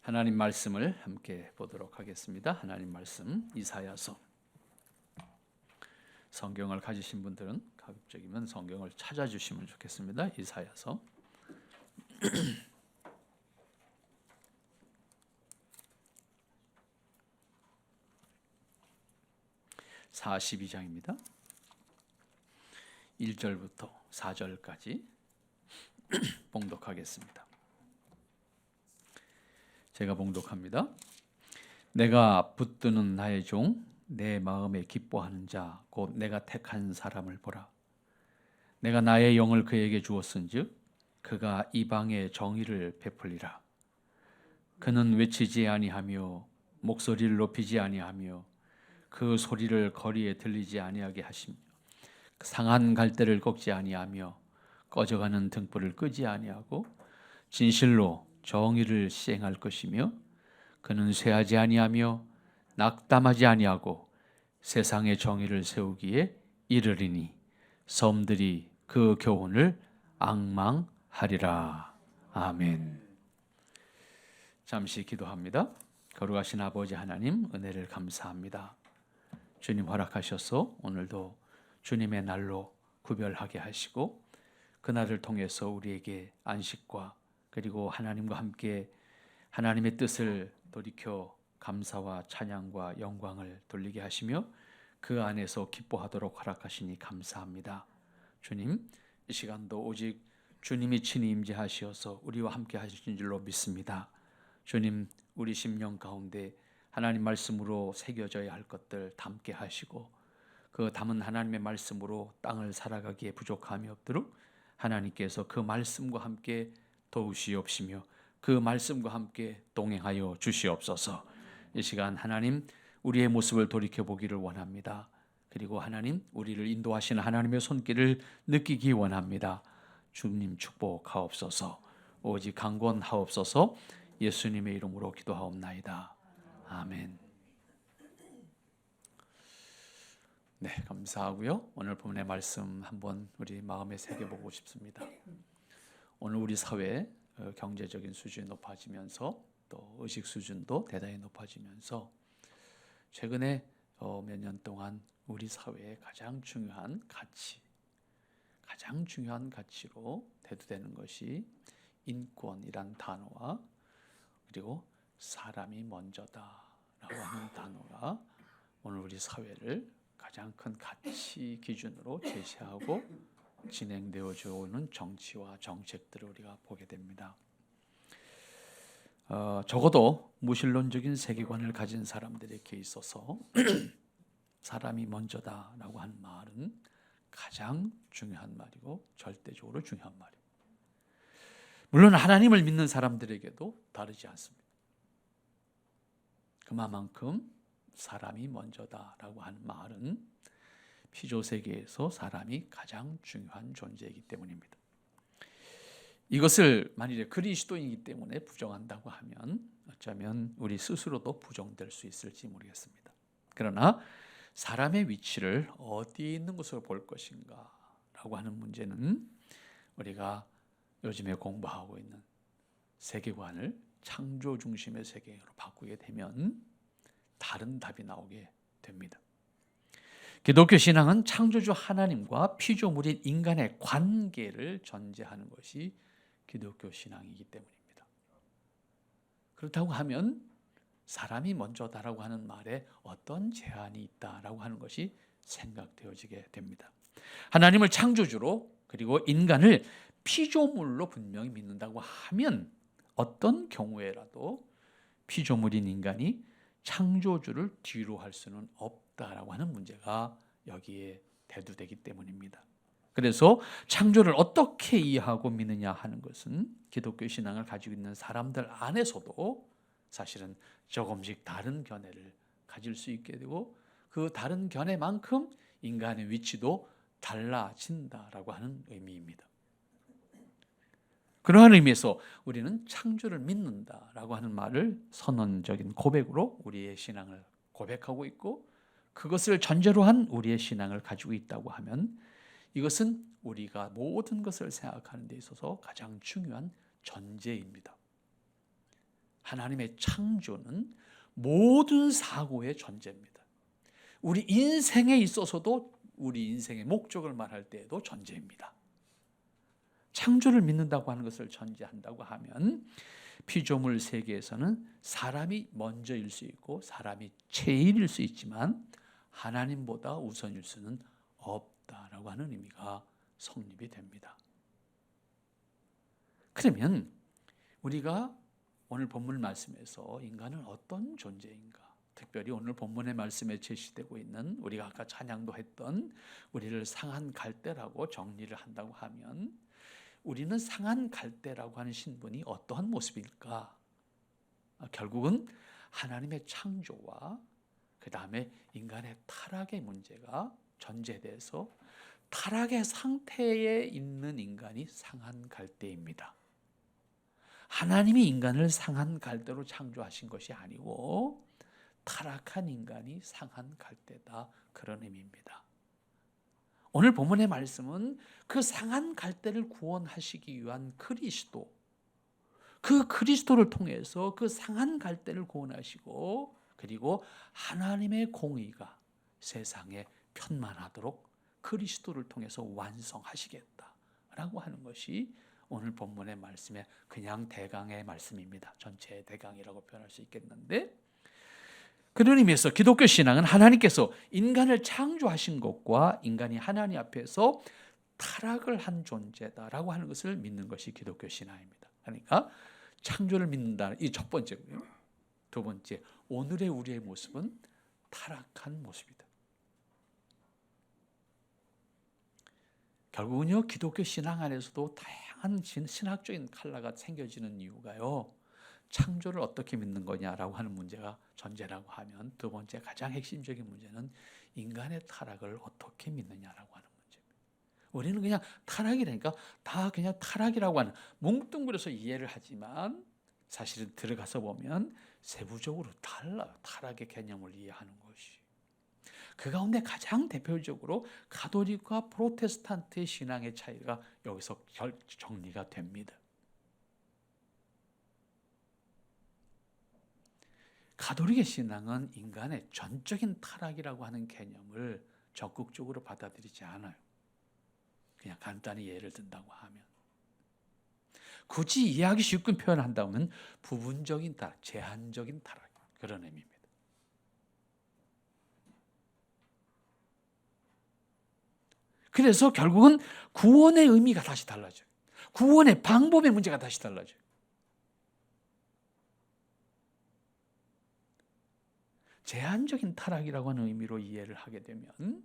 하나님 말씀을 함께 보도록 하겠습니다. 하나님 말씀 이사야서. 성경을 가지신 분들은 가급적이면 성경을 찾아주시면 좋겠습니다. 이사야서 42장입니다. 1절부터 4절까지 봉독하겠습니다. 제가 봉독합니다. 내가 붙드는 나의 종, 내 마음에 기뻐하는 자, 곧 내가 택한 사람을 보라. 내가 나의 영을 그에게 주었은즉 그가 이방의 정의를 베풀리라. 그는 외치지 아니하며 목소리를 높이지 아니하며 그 소리를 거리에 들리지 아니하게 하시며 상한 갈대를 꺾지 아니하며 꺼져가는 등불을 끄지 아니하고 진실로 정의를 시행할 것이며 그는 쇠하지 아니하며 낙담하지 아니하고 세상의 정의를 세우기에 이르리니 섬들이 그 교훈을 앙망하리라. 아멘. 잠시 기도합니다. 거룩하신 아버지 하나님, 은혜를 감사합니다. 주님 허락하셔서 오늘도 주님의 날로 구별하게 하시고 그날을 통해서 우리에게 안식과 그리고 하나님과 함께 하나님의 뜻을 돌이켜 감사와 찬양과 영광을 돌리게 하시며 그 안에서 기뻐하도록 허락하시니 감사합니다. 주님, 이 시간도 오직 주님이 친히 임재하시어서 우리와 함께 하신 줄로 믿습니다. 주님, 우리 심령 가운데 하나님 말씀으로 새겨져야 할 것들 담게 하시고 그 담은 하나님의 말씀으로 땅을 살아가기에 부족함이 없도록 하나님께서 그 말씀과 함께 도우시옵시며 그 말씀과 함께 동행하여 주시옵소서. 이 시간 하나님 우리의 모습을 돌이켜보기를 원합니다. 그리고 하나님 우리를 인도하시는 하나님의 손길을 느끼기 원합니다. 주님 축복하옵소서. 오직 강권하옵소서. 예수님의 이름으로 기도하옵나이다. 아멘. 네, 감사하고요. 오늘 본문의 말씀 한번 우리 마음에 새겨보고 싶습니다. 오늘 우리 사회 경제적인 수준이 높아지면서 또 의식 수준도 대단히 높아지면서 최근에 몇 년 동안 우리 사회의 가장 중요한 가치로 대두되는 것이 인권이란 단어와 그리고 사람이 먼저다라고 하는 단어가 오늘 우리 사회를 가장 큰 가치 기준으로 제시하고 진행되어져 오는 정치와 정책들을 우리가 보게 됩니다. 적어도 무신론적인 세계관을 가진 사람들에게 있어서 사람이 먼저다라고 하는 말은 가장 중요한 말이고 절대적으로 중요한 말입니다. 물론 하나님을 믿는 사람들에게도 다르지 않습니다. 그만큼 사람이 먼저다라고 하는 말은 피조세계에서 사람이 가장 중요한 존재이기 때문입니다. 이것을 만일에 그리스도인이기 때문에 부정한다고 하면 어쩌면 우리 스스로도 부정될 수 있을지 모르겠습니다. 그러나 사람의 위치를 어디에 있는 것으로 볼 것인가 라고 하는 문제는 우리가 요즘에 공부하고 있는 세계관을 창조 중심의 세계로 바꾸게 되면 다른 답이 나오게 됩니다. 기독교 신앙은 창조주 하나님과 피조물인 인간의 관계를 전제하는 것이 기독교 신앙이기 때문입니다. 그렇다고 하면 사람이 먼저다라고 하는 말에 어떤 제한이 있다라고 하는 것이 생각되어지게 됩니다. 하나님을 창조주로 그리고 인간을 피조물로 분명히 믿는다고 하면 어떤 경우에라도 피조물인 인간이 창조주를 뒤로 할 수는 없다라고 하는 문제가 여기에 대두되기 때문입니다. 그래서 창조를 어떻게 이해하고 믿느냐 하는 것은 기독교 신앙을 가지고 있는 사람들 안에서도 사실은 조금씩 다른 견해를 가질 수 있게 되고 그 다른 견해만큼 인간의 위치도 달라진다라고 하는 의미입니다. 그러한 의미에서 우리는 창조를 믿는다라고 하는 말을 선언적인 고백으로 우리의 신앙을 고백하고 있고 그것을 전제로 한 우리의 신앙을 가지고 있다고 하면 이것은 우리가 모든 것을 생각하는 데 있어서 가장 중요한 전제입니다. 하나님의 창조는 모든 사고의 전제입니다. 우리 인생에 있어서도 우리 인생의 목적을 말할 때에도 전제입니다. 창조를 믿는다고 하는 것을 전제한다고 하면 피조물 세계에서는 사람이 먼저일 수 있고 사람이 제일일 수 있지만 하나님보다 우선일 수는 없다라고 하는 의미가 성립이 됩니다. 그러면 우리가 오늘 본문 말씀에서 인간은 어떤 존재인가? 특별히 오늘 본문의 말씀에 제시되고 있는 우리가 아까 찬양도 했던 우리를 상한 갈대라고 정리를 한다고 하면 우리는 상한 갈대라고 하는 신분이 어떠한 모습일까? 결국은 하나님의 창조와 그 다음에 인간의 타락의 문제가 전제돼서 타락의 상태에 있는 인간이 상한 갈대입니다. 하나님이 인간을 상한 갈대로 창조하신 것이 아니고 타락한 인간이 상한 갈대다, 그런 의미입니다. 오늘 본문의 말씀은 그 상한 갈대를 구원하시기 위한 그리스도, 그 그리스도를 통해서 그 상한 갈대를 구원하시고 그리고 하나님의 공의가 세상에 편만하도록 그리스도를 통해서 완성하시겠다라고 하는 것이 오늘 본문의 말씀의 그냥 대강의 말씀입니다. 전체의 대강이라고 표현할 수 있겠는데, 그런 의미에서 기독교 신앙은 하나님께서 인간을 창조하신 것과 인간이 하나님 앞에서 타락을 한 존재다라고 하는 것을 믿는 것이 기독교 신앙입니다. 그러니까 창조를 믿는다는 이 첫 번째고요. 두 번째, 오늘의 우리의 모습은 타락한 모습이다. 결국은요, 기독교 신앙 안에서도 다양한 신학적인 칼라가 생겨지는 이유가요, 창조를 어떻게 믿는 거냐라고 하는 문제가 전제라고 하면 두 번째 가장 핵심적인 문제는 인간의 타락을 어떻게 믿느냐라고 하는 문제입니다. 우리는 그냥 타락이라니까 다 그냥 타락이라고 하는 뭉뚱그려서 이해를 하지만 사실은 들어가서 보면 세부적으로 달라요. 타락의 개념을 이해하는 것이. 그 가운데 가장 대표적으로 가톨릭과 프로테스탄트의 신앙의 차이가 여기서 정리가 됩니다. 가톨릭의 신앙은 인간의 전적인 타락이라고 하는 개념을 적극적으로 받아들이지 않아요. 그냥 간단히 예를 든다고 하면, 굳이 이해하기 쉽게 표현한다면 부분적인 타락, 제한적인 타락, 그런 의미입니다. 그래서 결국은 구원의 의미가 다시 달라져요. 구원의 방법의 문제가 다시 달라져요. 제한적인 타락이라고 하는 의미로 이해를 하게 되면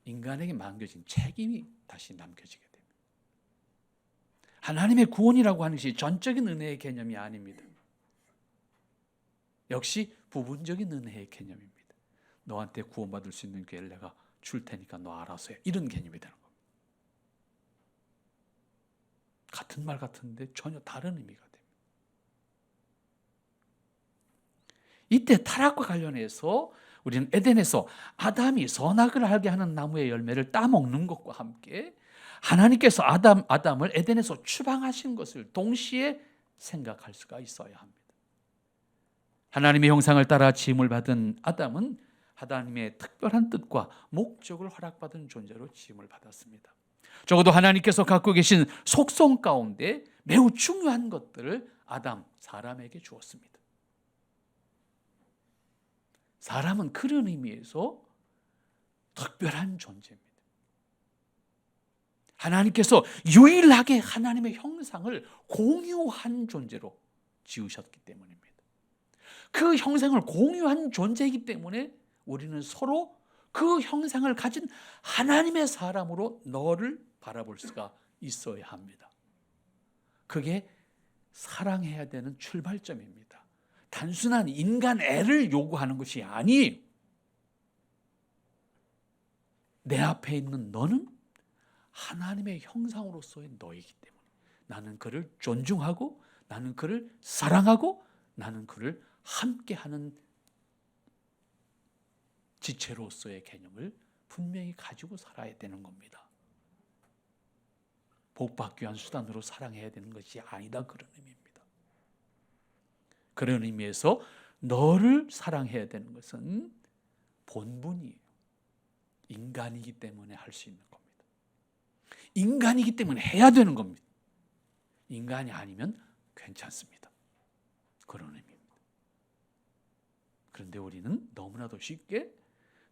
인간에게 맡겨진 책임이 다시 남겨지게 됩니다. 하나님의 구원이라고 하는 것이 전적인 은혜의 개념이 아닙니다. 역시 부분적인 은혜의 개념입니다. 너한테 구원받을 수 있는 기회를 내가 줄 테니까 너 알아서 해, 이런 개념이 되는 겁니다. 같은 말 같은데 전혀 다른 의미가 됩니다. 이때 타락과 관련해서 우리는 에덴에서 아담이 선악을 알게 하는 나무의 열매를 따먹는 것과 함께 하나님께서 아담을 에덴에서 추방하신 것을 동시에 생각할 수가 있어야 합니다. 하나님의 형상을 따라 지음을 받은 아담은 하나님의 특별한 뜻과 목적을 허락받은 존재로 지음을 받았습니다. 적어도 하나님께서 갖고 계신 속성 가운데 매우 중요한 것들을 사람에게 주었습니다. 사람은 그런 의미에서 특별한 존재입니다. 하나님께서 유일하게 하나님의 형상을 공유한 존재로 지으셨기 때문입니다. 그 형상을 공유한 존재이기 때문에 우리는 서로 그 형상을 가진 하나님의 사람으로 너를 바라볼 수가 있어야 합니다. 그게 사랑해야 되는 출발점입니다. 단순한 인간 애를 요구하는 것이 아니에요. 내 앞에 있는 너는 하나님의 형상으로서의 너이기 때문에 나는 그를 존중하고 나는 그를 사랑하고 나는 그를 함께하는 지체로서의 개념을 분명히 가지고 살아야 되는 겁니다. 복받기 위한 수단으로 사랑해야 되는 것이 아니다, 그런 의미입니다. 그런 의미에서 너를 사랑해야 되는 것은 본분이에요. 인간이기 때문에 할 수 있는 겁니다. 인간이기 때문에 해야 되는 겁니다. 인간이 아니면 괜찮습니다. 그런 의미입니다. 그런데 우리는 너무나도 쉽게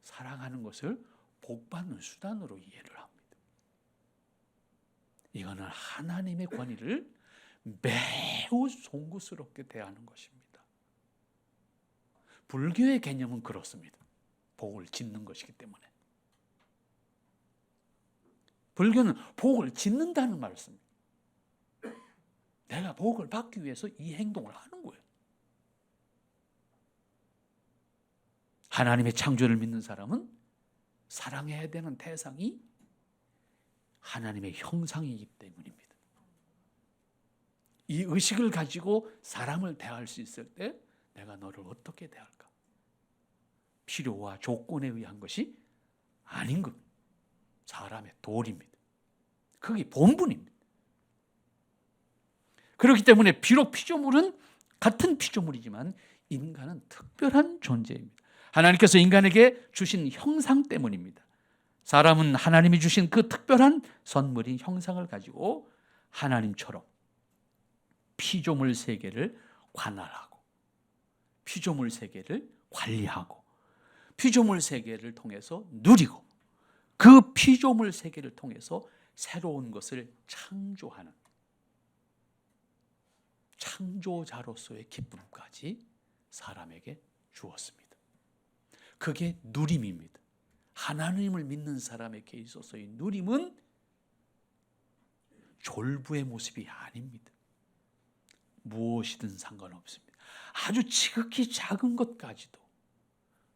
사랑하는 것을 복받는 수단으로 이해를 합니다. 이거는 하나님의 권위를 매우 송구스럽게 대하는 것입니다. 불교의 개념은 그렇습니다. 복을 짓는 것이기 때문에. 불교는 복을 짓는다는 말씀입니다. 내가 복을 받기 위해서 이 행동을 하는 거예요. 하나님의 창조를 믿는 사람은 사랑해야 되는 대상이 하나님의 형상이기 때문입니다. 이 의식을 가지고 사람을 대할 수 있을 때 내가 너를 어떻게 대할까? 필요와 조건에 의한 것이 아닌 겁니다. 사람의 도리입니다. 그게 본분입니다. 그렇기 때문에 비록 피조물은 같은 피조물이지만 인간은 특별한 존재입니다. 하나님께서 인간에게 주신 형상 때문입니다. 사람은 하나님이 주신 그 특별한 선물인 형상을 가지고 하나님처럼 피조물 세계를 관할하고 피조물 세계를 관리하고 피조물 세계를 통해서 누리고 그 피조물 세계를 통해서 새로운 것을 창조하는 창조자로서의 기쁨까지 사람에게 주었습니다. 그게 누림입니다. 하나님을 믿는 사람에게 있어서의 누림은 졸부의 모습이 아닙니다. 무엇이든 상관없습니다. 아주 지극히 작은 것까지도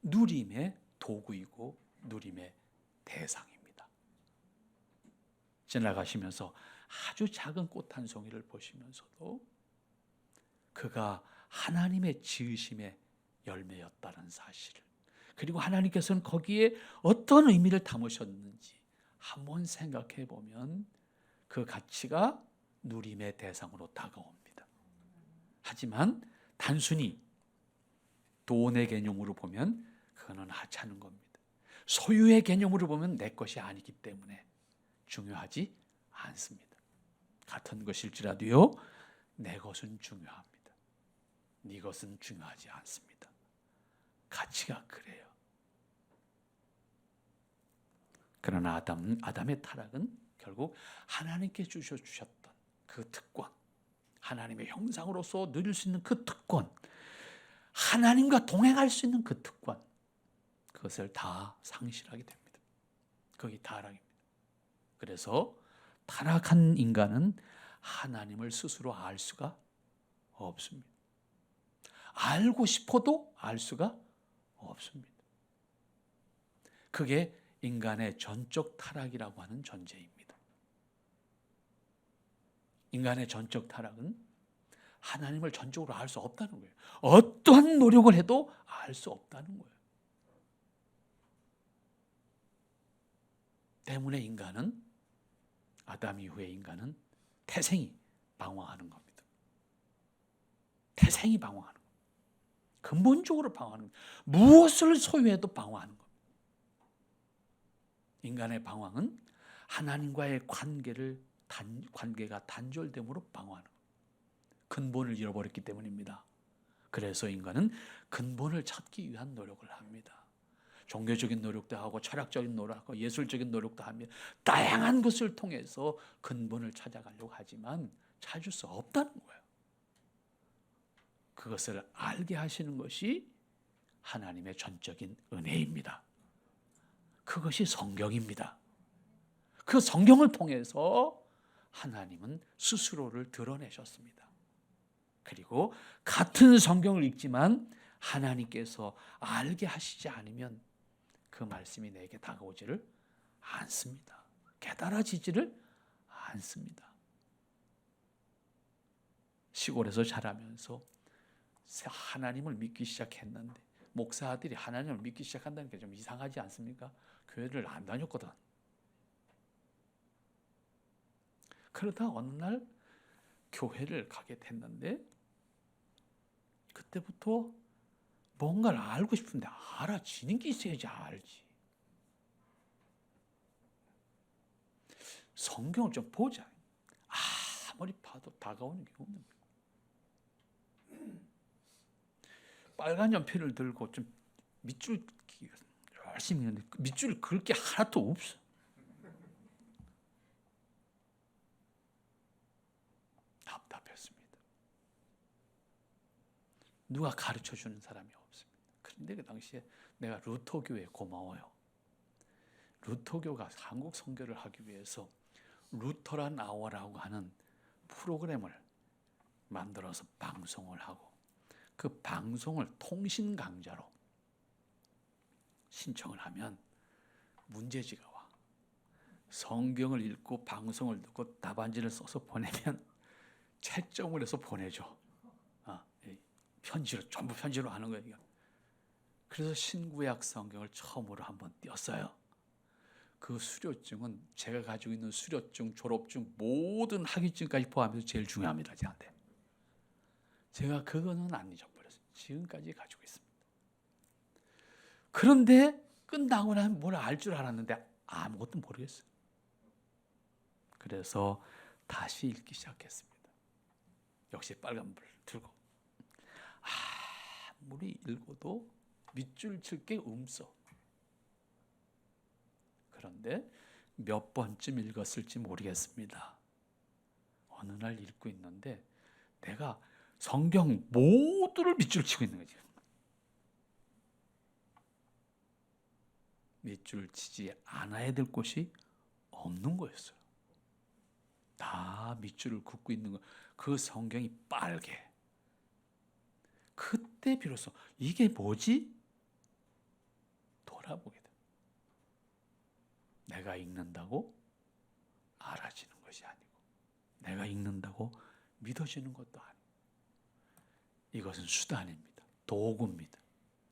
누림의 도구이고 누림의 대상입니다. 지나가시면서 아주 작은 꽃 한 송이를 보시면서도 그가 하나님의 지으심의 열매였다는 사실을, 그리고 하나님께서는 거기에 어떤 의미를 담으셨는지 한번 생각해 보면 그 가치가 누림의 대상으로 다가옵니다. 하지만 단순히 돈의 개념으로 보면 그거는 하찮은 겁니다. 소유의 개념으로 보면 내 것이 아니기 때문에 중요하지 않습니다. 같은 것일지라도요, 내 것은 중요합니다. 네 것은 중요하지 않습니다. 가치가 그래요. 그러나 아담의 타락은 결국 하나님께 주셨던 그 특권, 하나님의 형상으로서 누릴 수 있는 그 특권, 하나님과 동행할 수 있는 그 특권, 그것을 다 상실하게 됩니다. 그게 타락입니다. 그래서 타락한 인간은 하나님을 스스로 알 수가 없습니다. 알고 싶어도 알 수가 없습니다. 그게 인간의 전적 타락이라고 하는 존재입니다. 인간의 전적 타락은 하나님을 전적으로 알 수 없다는 거예요. 어떠한 노력을 해도 알 수 없다는 거예요. 때문에 인간은, 아담 이후의 인간은 태생이 방황하는 겁니다. 태생이 방황하는 겁니다. 근본적으로 방황하는 겁니다. 무엇을 소유해도 방황하는 겁니다. 인간의 방황은 하나님과의 관계가 단절됨으로 방황하는 겁니다. 근본을 잃어버렸기 때문입니다. 그래서 인간은 근본을 찾기 위한 노력을 합니다. 종교적인 노력도 하고 철학적인 노력하고 예술적인 노력도 합니다. 다양한 것을 통해서 근본을 찾아가려고 하지만 찾을 수 없다는 거예요. 그것을 알게 하시는 것이 하나님의 전적인 은혜입니다. 그것이 성경입니다. 그 성경을 통해서 하나님은 스스로를 드러내셨습니다. 그리고 같은 성경을 읽지만 하나님께서 알게 하시지 않으면 그 말씀이 내게 다가오지를 않습니다. 깨달아지지를 않습니다. 시골에서 자라면서 하나님을 믿기 시작했는데 목사들이 하나님을 믿기 시작한다는 게 좀 이상하지 않습니까? 교회를 안 다녔거든. 그러다 어느 날 교회를 가게 됐는데 그때부터 뭔가를 알고 싶은데 알아지는 게 있어야지 알지. 성경을 좀 보자. 아무리 봐도 다가오는 게 없는 거야. 빨간 연필을 들고 좀 밑줄 열심히 했는데 밑줄 그을 게 하나도 없어. 답답했습니다. 누가 가르쳐 주는 사람이 없습니다. 그런데 그 당시에 내가 루터교에 고마워요. 루터교가 한국 선교를 하기 위해서 루터란 아워라고 하는 프로그램을 만들어서 방송을 하고 그 방송을 통신 강좌로 신청을 하면 문제지가 와. 성경을 읽고 방송을 듣고 답안지를 써서 보내면 채점을 해서 보내줘. 편지로 전부 편지로 하는 거예요. 그래서 신구약 성경을 처음으로 한번 띄었어요. 그 수료증은 제가 가지고 있는 수료증, 졸업증, 모든 학위증까지 포함해서 제일 중요합니다. 저한테. 제가 그거는 안 잊어버렸어요. 지금까지 가지고 있습니다. 그런데 끝나고 나면 뭘 알 줄 알았는데 아무것도 모르겠어요. 그래서 다시 읽기 시작했습니다. 역시 빨간불을 들고 아무리 읽어도 밑줄 칠 게 없어. 그런데 몇 번쯤 읽었을지 모르겠습니다. 어느 날 읽고 있는데 내가 성경 모두를 밑줄 치고 있는 거지. 밑줄 치지 않아야 될 곳이 없는 거였어요. 다 밑줄을 긋고 있는 거. 그 성경이 빨개. 그때 비로소 이게 뭐지? 돌아보게 돼. 내가 읽는다고 알아지는 것이 아니고 내가 읽는다고 믿어지는 것도 아니고 이것은 수단입니다. 도구입니다.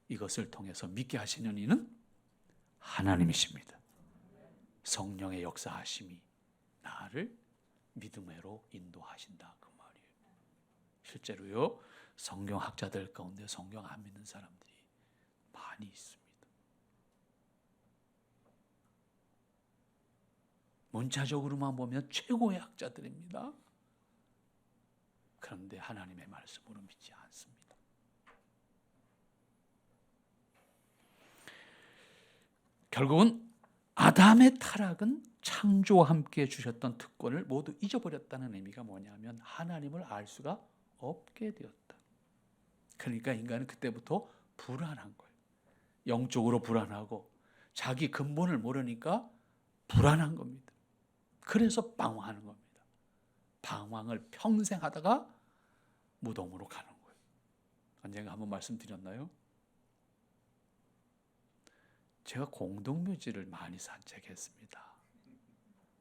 이것을 통해서 믿게 하시는 이는 하나님이십니다. 성령의 역사하심이 나를 믿음으로 인도하신다 그 말이에요. 실제로요. 성경학자들 가운데 성경 안 믿는 사람들이 많이 있습니다. 문자적으로만 보면 최고의 학자들입니다. 그런데 하나님의 말씀으로 믿지 않습니다. 결국은 아담의 타락은 창조와 함께 주셨던 특권을 모두 잊어버렸다는 의미가 뭐냐면 하나님을 알 수가 없게 되었다. 그러니까 인간은 그때부터 불안한 거예요. 영적으로 불안하고 자기 근본을 모르니까 불안한 겁니다. 그래서 방황하는 겁니다. 방황을 평생 하다가 무덤으로 가는 거예요. 언젠가 한번 말씀드렸나요? 제가 공동묘지를 많이 산책했습니다.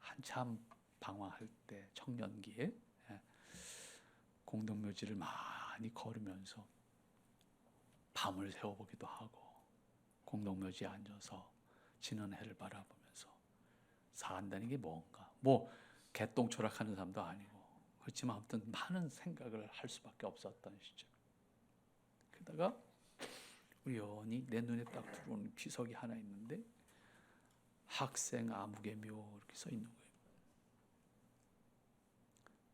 한참 방황할 때 청년기에 공동묘지를 많이 걸으면서 밤을 새워보기도 하고 공동묘지에 앉아서 지는 해를 바라보면서 산다는 게 뭔가 뭐 개똥 철학하는 사람도 아니고 그렇지만 아무튼 많은 생각을 할 수밖에 없었던 시절. 그러다가 우연히 내 눈에 딱 들어오는 비석이 하나 있는데 학생 아무개 묘 이렇게 써 있는 거예요.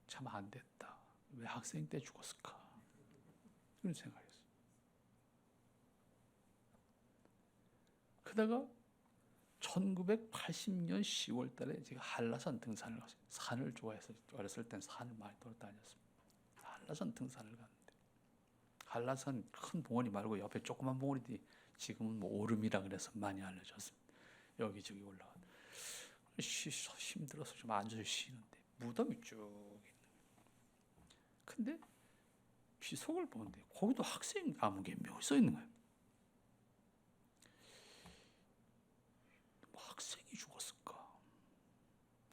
참 안 됐다. 왜 학생 때 죽었을까? 그런 생각했어요. 그러다가 1980년 10월 달에 제가 한라산 등산을 갔어요. 산을 좋아해서 어렸을 땐 산을 많이 돌아다녔습니다. 한라산 등산을 갔는데 한라산 큰 봉우리 말고 옆에 조그만 봉우리들이 지금은 뭐 오름이라 그래서 많이 알려졌습니다. 여기저기 올라가 힘들어서 좀 앉아서 쉬는데 무덤이 쭉 있는 거예요. 근데 비석을 보는데 거기도 학생 아무개 묘 써 있는 거예요. 뭐 학생이 죽었을까?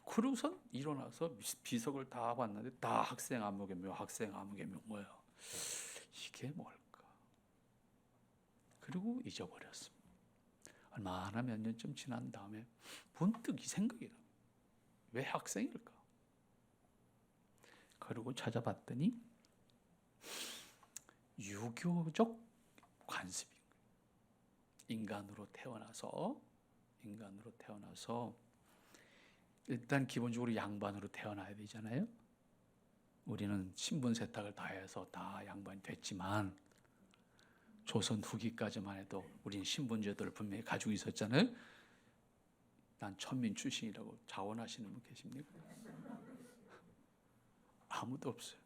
그러고선 일어나서 비석을 다 봤는데 다 학생 아무개 묘, 학생 아무개 묘 뭐예요? 이게 뭘까? 그리고 잊어버렸습니다. 얼마나 몇 년쯤 지난 다음에 문득 이 생각이 나요. 왜 학생일까? 그리고 찾아봤더니 유교적 관습인 거예요. 인간으로 태어나서 일단 기본적으로 양반으로 태어나야 되잖아요. 우리는 신분 세탁을 다 해서 다 양반이 됐지만 조선 후기까지만 해도 우린 신분제도를 분명히 가지고 있었잖아요. 난 천민 출신이라고 자원하시는 분 계십니까? 아무도 없어요.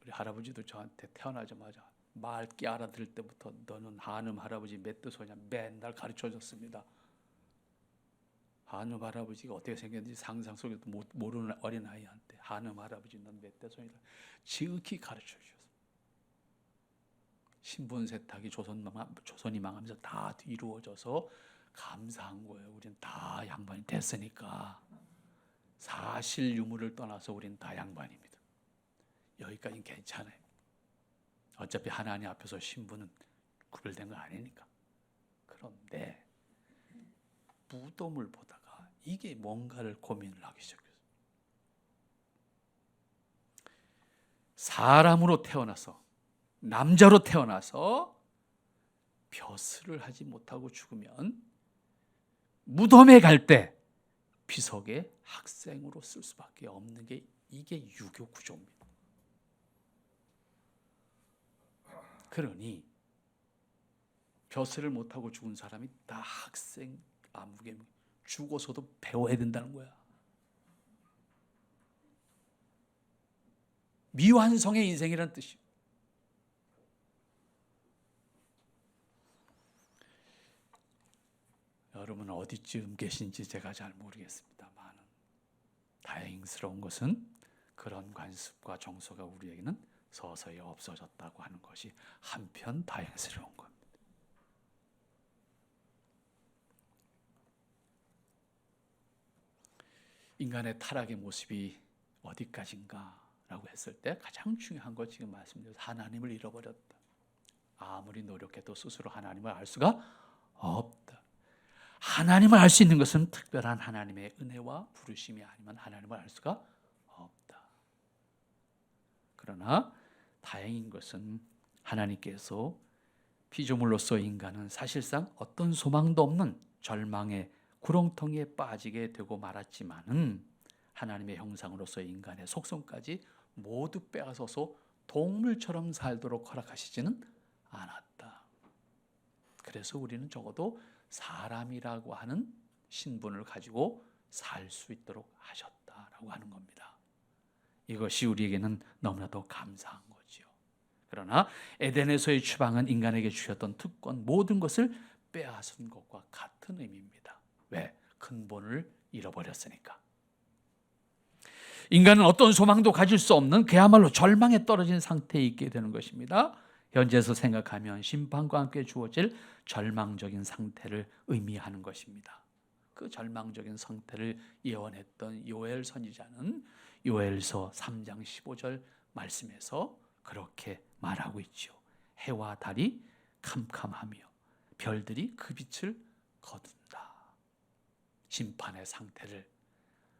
우리 할아버지도 저한테 태어나자마자 맑게 알아들을 때부터 너는 한음 할아버지 몇 대소냐 맨날 가르쳐줬습니다. 한음 할아버지가 어떻게 생겼는지 상상 속에도 모르는 어린아이한테 한음 할아버지 넌 몇 대소이다 지극히 가르쳐주셨어요. 신분 세탁이 조선이 망하면서 다 이루어져서 감사한 거예요. 우린 다 양반이 됐으니까. 사실 유무를 떠나서 우린 다 양반입니다. 여기까지는 괜찮아요. 어차피 하나님 앞에서 신분은 구별된 거 아니니까. 그런데 무덤을 보다가 이게 뭔가를 고민을 하기 시작했어요. 사람으로 태어나서 남자로 태어나서 벼슬을 하지 못하고 죽으면 무덤에 갈 때 비석에 학생으로 쓸 수밖에 없는 게 이게 유교 구조입니다. 그러니 벼슬을 못하고 죽은 사람이 다 학생 아무개 죽어서도 배워야 된다는 거야. 미완성의 인생이란 뜻이에요. 여러분 어디쯤 계신지 제가 잘 모르겠습니다만 다행스러운 것은 그런 관습과 정서가 우리에게는 서서히 없어졌다고 하는 것이 한편 다행스러운 겁니다. 인간의 타락의 모습이 어디까지인가라고 했을 때 가장 중요한 것 지금 말씀드렸죠. 하나님을 잃어버렸다. 아무리 노력해도 스스로 하나님을 알 수가 없다. 하나님을 알 수 있는 것은 특별한 하나님의 은혜와 부르심이 아니면 하나님을 알 수가 없다. 그러나 다행인 것은 하나님께서 피조물로서 인간은 사실상 어떤 소망도 없는 절망의 구렁텅이에 빠지게 되고 말았지만은 하나님의 형상으로서 인간의 속성까지 모두 빼앗아서 동물처럼 살도록 허락하시지는 않았다. 그래서 우리는 적어도 사람이라고 하는 신분을 가지고 살 수 있도록 하셨다라고 하는 겁니다. 이것이 우리에게는 너무나도 감사한 거지요. 그러나 에덴에서의 추방은 인간에게 주셨던 특권 모든 것을 빼앗은 것과 같은 의미입니다. 왜? 근본을 잃어버렸으니까. 인간은 어떤 소망도 가질 수 없는 그야말로 절망에 떨어진 상태에 있게 되는 것입니다. 현재에서 생각하면 심판과 함께 주어질 절망적인 상태를 의미하는 것입니다. 그 절망적인 상태를 예언했던 요엘 선지자는 요엘서 3장 15절 말씀에서 그렇게 말하고 있죠. 해와 달이 캄캄하며 별들이 그 빛을 거둔다. 심판의 상태를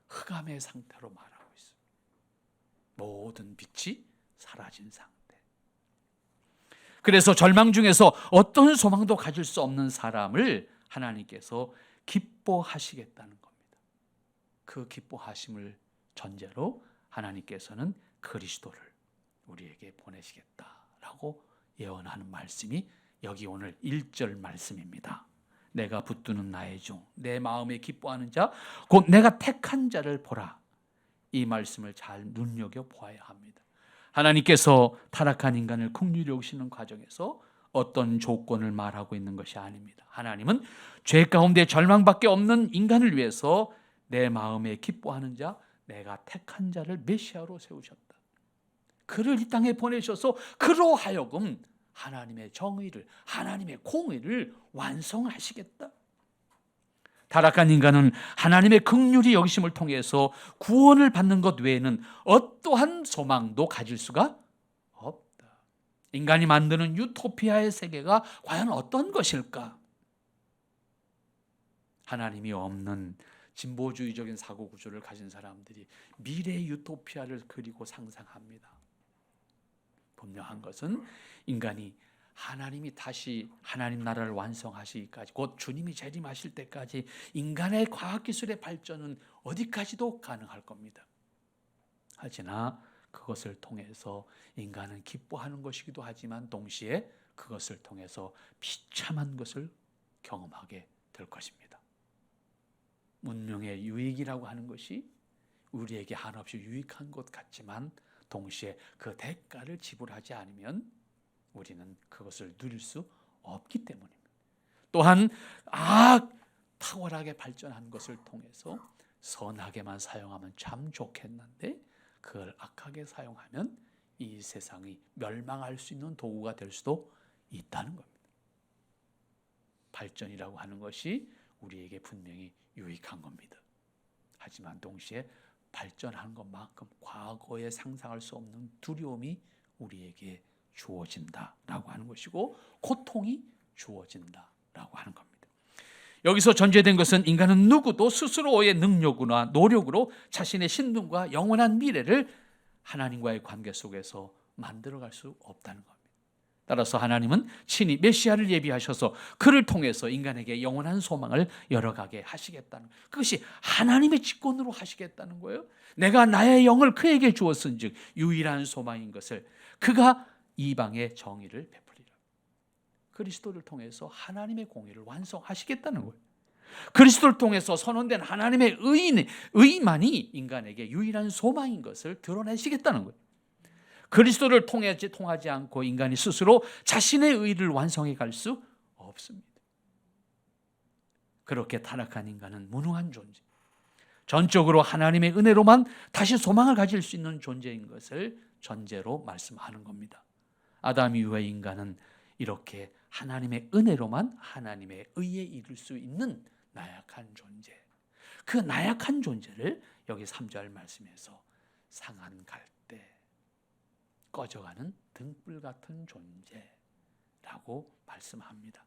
흑암의 상태로 말하고 있습니다. 모든 빛이 사라진 상태. 그래서 절망 중에서 어떤 소망도 가질 수 없는 사람을 하나님께서 기뻐하시겠다는 겁니다. 그 기뻐하심을 전제로 하나님께서는 그리스도를 우리에게 보내시겠다라고 예언하는 말씀이 여기 오늘 1절 말씀입니다. 내가 붙드는 나의 종, 내 마음에 기뻐하는 자, 곧 내가 택한 자를 보라. 이 말씀을 잘 눈여겨보아야 합니다. 하나님께서 타락한 인간을 긍휼히 여기시는 과정에서 어떤 조건을 말하고 있는 것이 아닙니다. 하나님은 죄 가운데 절망밖에 없는 인간을 위해서 내 마음에 기뻐하는 자, 내가 택한 자를 메시아로 세우셨다. 그를 이 땅에 보내셔서 그로 하여금 하나님의 정의를, 하나님의 공의를 완성하시겠다. 타락한 인간은 하나님의 긍휼히 여기심을 통해서 구원을 받는 것 외에는 어떠한 소망도 가질 수가 없다. 인간이 만드는 유토피아의 세계가 과연 어떤 것일까? 하나님이 없는 진보주의적인 사고 구조를 가진 사람들이 미래의 유토피아를 그리고 상상합니다. 분명한 것은 인간이 하나님이 다시 하나님 나라를 완성하시기까지, 곧 주님이 재림하실 때까지 인간의 과학기술의 발전은 어디까지도 가능할 겁니다. 하지나 그것을 통해서 인간은 기뻐하는 것이기도 하지만 동시에 그것을 통해서 비참한 것을 경험하게 될 것입니다. 문명의 유익이라고 하는 것이 우리에게 한없이 유익한 것 같지만 동시에 그 대가를 지불하지 않으면 우리는 그것을 누릴 수 없기 때문입니다. 또한 탁월하게 발전한 것을 통해서 선하게만 사용하면 참 좋겠는데 그걸 악하게 사용하면 이 세상이 멸망할 수 있는 도구가 될 수도 있다는 겁니다. 발전이라고 하는 것이 우리에게 분명히 유익한 겁니다. 하지만 동시에 발전하는 것만큼 과거에 상상할 수 없는 두려움이 우리에게 주어진다라고 하는 것이고 고통이 주어진다라고 하는 겁니다. 여기서 전제된 것은 인간은 누구도 스스로의 능력이나 노력으로 자신의 신분과 영원한 미래를 하나님과의 관계 속에서 만들어갈 수 없다는 겁니다. 따라서 하나님은 친히 메시아를 예비하셔서 그를 통해서 인간에게 영원한 소망을 열어가게 하시겠다는, 그것이 하나님의 직권으로 하시겠다는 거예요. 내가 나의 영을 그에게 주었은즉 유일한 소망인 것을 그가 이방의 정의를 베풀리라. 그리스도를 통해서 하나님의 공의를 완성하시겠다는 거예요. 그리스도를 통해서 선언된 하나님의 의만이 인간에게 유일한 소망인 것을 드러내시겠다는 거예요. 그리스도를 통하지 않고 인간이 스스로 자신의 의를 완성해 갈 수 없습니다. 그렇게 타락한 인간은 무능한 존재, 전적으로 하나님의 은혜로만 다시 소망을 가질 수 있는 존재인 것을 전제로 말씀하는 겁니다. 아담 이후의 인간은 이렇게 하나님의 은혜로만 하나님의 의에 이를 수 있는 나약한 존재, 그 나약한 존재를 여기 3절 말씀에서 상한 갈대, 꺼져가는 등불 같은 존재라고 말씀합니다.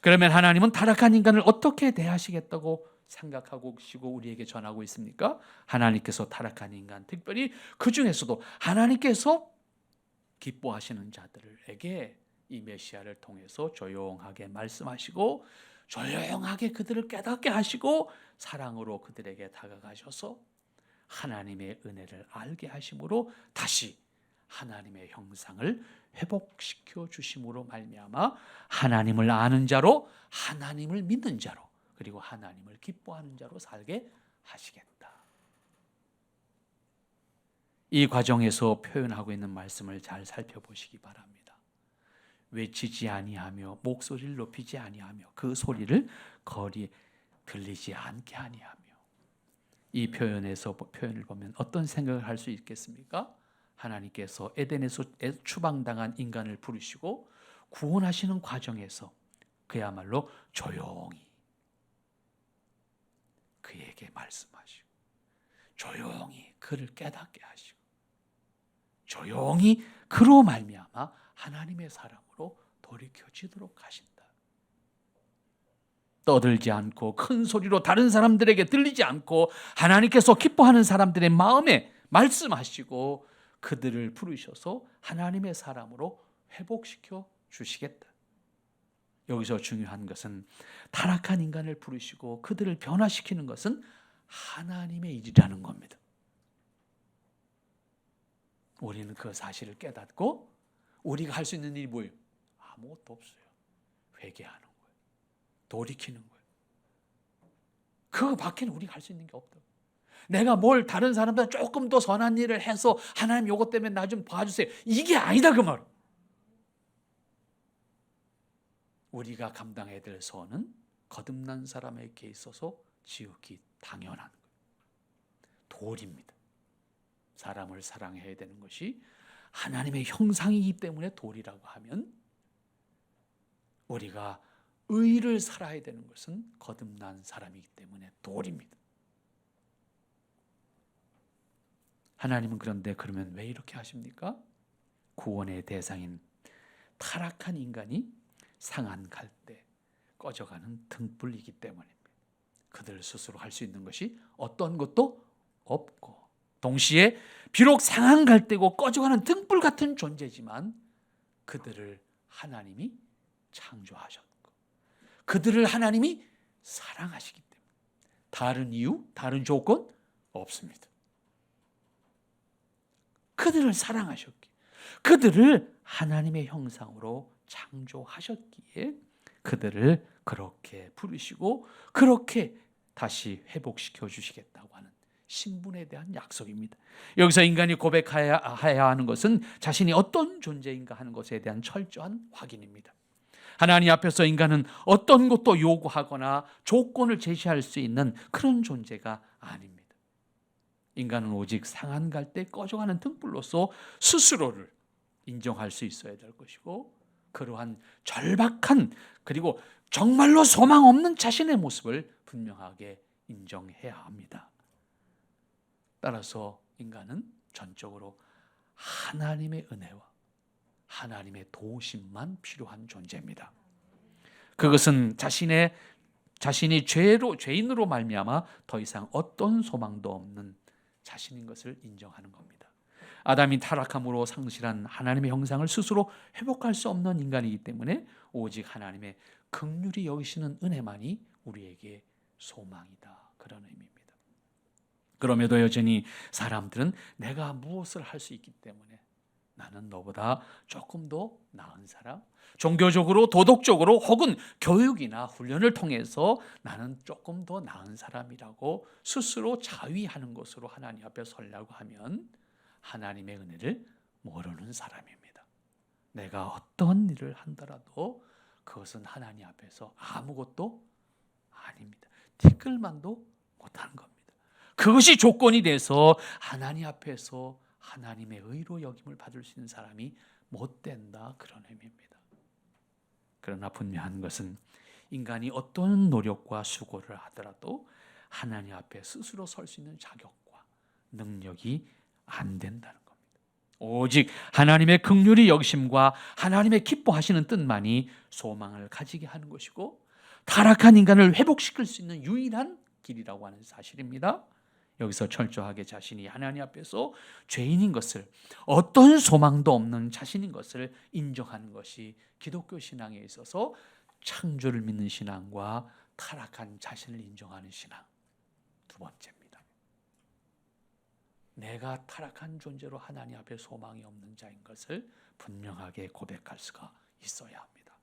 그러면 하나님은 타락한 인간을 어떻게 대하시겠다고 생각하고 계시고 우리에게 전하고 있습니까? 하나님께서 타락한 인간, 특별히 그 중에서도 하나님께서 기뻐하시는 자들에게 이 메시아를 통해서 조용하게 말씀하시고 조용하게 그들을 깨닫게 하시고 사랑으로 그들에게 다가가셔서 하나님의 은혜를 알게 하심으로 다시 하나님의 형상을 회복시켜 주심으로 말미암아 하나님을 아는 자로, 하나님을 믿는 자로, 그리고 하나님을 기뻐하는 자로 살게 하시겠다. 이 과정에서 표현하고 있는 말씀을 잘 살펴보시기 바랍니다. 외치지 아니하며 목소리를 높이지 아니하며 그 소리를 거리 들리지 않게 아니하며, 이 표현을 보면 어떤 생각을 할 수 있겠습니까? 하나님께서 에덴에서 추방당한 인간을 부르시고 구원하시는 과정에서 그야말로 조용히 그에게 말씀하시고 조용히 그를 깨닫게 하시고 조용히 그로 말미암아 하나님의 사람으로 돌이켜지도록 하신다. 떠들지 않고 큰 소리로 다른 사람들에게 들리지 않고 하나님께서 기뻐하는 사람들의 마음에 말씀하시고 그들을 부르셔서 하나님의 사람으로 회복시켜 주시겠다. 여기서 중요한 것은 타락한 인간을 부르시고 그들을 변화시키는 것은 하나님의 일이라는 겁니다. 우리는 그 사실을 깨닫고 우리가 할 수 있는 일이 뭐예요? 아무것도 없어요. 회개하는 거예요. 돌이키는 거예요. 그 밖에는 우리가 할 수 있는 게 없다. 내가 뭘 다른 사람보다 조금 더 선한 일을 해서 하나님 요것 때문에 나 좀 봐주세요, 이게 아니다 그 말. 우리가 감당해야 될 선은 거듭난 사람에게 있어서 지극히 당연한 거예요. 도리입니다. 사람을 사랑해야 되는 것이 하나님의 형상이기 때문에 도리라고 하면, 우리가 의를 살아야 되는 것은 거듭난 사람이기 때문에 도리입니다. 하나님은 그런데 그러면 왜 이렇게 하십니까? 구원의 대상인 타락한 인간이 상한 갈대, 꺼져가는 등불이기 때문입니다. 그들 스스로 할 수 있는 것이 어떤 것도 없고 동시에 비록 상한 갈대고 꺼져가는 등불 같은 존재지만 그들을 하나님이 창조하셨고 그들을 하나님이 사랑하시기 때문에 다른 이유, 다른 조건 없습니다. 그들을 사랑하셨기에 그들을 하나님의 형상으로 창조하셨기에 그들을 그렇게 부르시고 그렇게 다시 회복시켜 주시겠다고 하는 신분에 대한 약속입니다. 여기서 인간이 고백해야 하는 것은 자신이 어떤 존재인가 하는 것에 대한 철저한 확인입니다. 하나님 앞에서 인간은 어떤 것도 요구하거나 조건을 제시할 수 있는 그런 존재가 아닙니다. 인간은 오직 상한 갈대 꺼져가는 등불로서 스스로를 인정할 수 있어야 될 것이고 그러한 절박한 그리고 정말로 소망 없는 자신의 모습을 분명하게 인정해야 합니다. 따라서 인간은 전적으로 하나님의 은혜와 하나님의 도우심만 필요한 존재입니다. 그것은 자신이 죄인으로 말미암아 더 이상 어떤 소망도 없는 자신인 것을 인정하는 겁니다. 아담이 타락함으로 상실한 하나님의 형상을 스스로 회복할 수 없는 인간이기 때문에 오직 하나님의 긍휼히 여기시는 은혜만이 우리에게 소망이다. 그런 의미입니다. 그럼에도 여전히 사람들은 내가 무엇을 할 수 있기 때문에 나는 너보다 조금 더 나은 사람, 종교적으로 도덕적으로 혹은 교육이나 훈련을 통해서 나는 조금 더 나은 사람이라고 스스로 자위하는 것으로 하나님 앞에 서려고 하면 하나님의 은혜를 모르는 사람입니다. 내가 어떤 일을 한다라도 그것은 하나님 앞에서 아무것도 아닙니다. 티끌만도 못하는 겁니다. 그것이 조건이 돼서 하나님 앞에서 하나님의 의로 여김을 받을 수 있는 사람이 못 된다. 그런 의미입니다. 그러나 분명한 것은 인간이 어떤 노력과 수고를 하더라도 하나님 앞에 스스로 설 수 있는 자격과 능력이 안 된다는 겁니다. 오직 하나님의 긍휼히 여기심과 하나님의 기뻐하시는 뜻만이 소망을 가지게 하는 것이고 타락한 인간을 회복시킬 수 있는 유일한 길이라고 하는 사실입니다. 여기서 철저하게 자신이 하나님 앞에서 죄인인 것을, 어떤 소망도 없는 자신인 것을 인정하는 것이 기독교 신앙에 있어서 창조를 믿는 신앙과 타락한 자신을 인정하는 신앙 두 번째입니다. 내가 타락한 존재로 하나님 앞에 소망이 없는 자인 것을 분명하게 고백할 수가 있어야 합니다.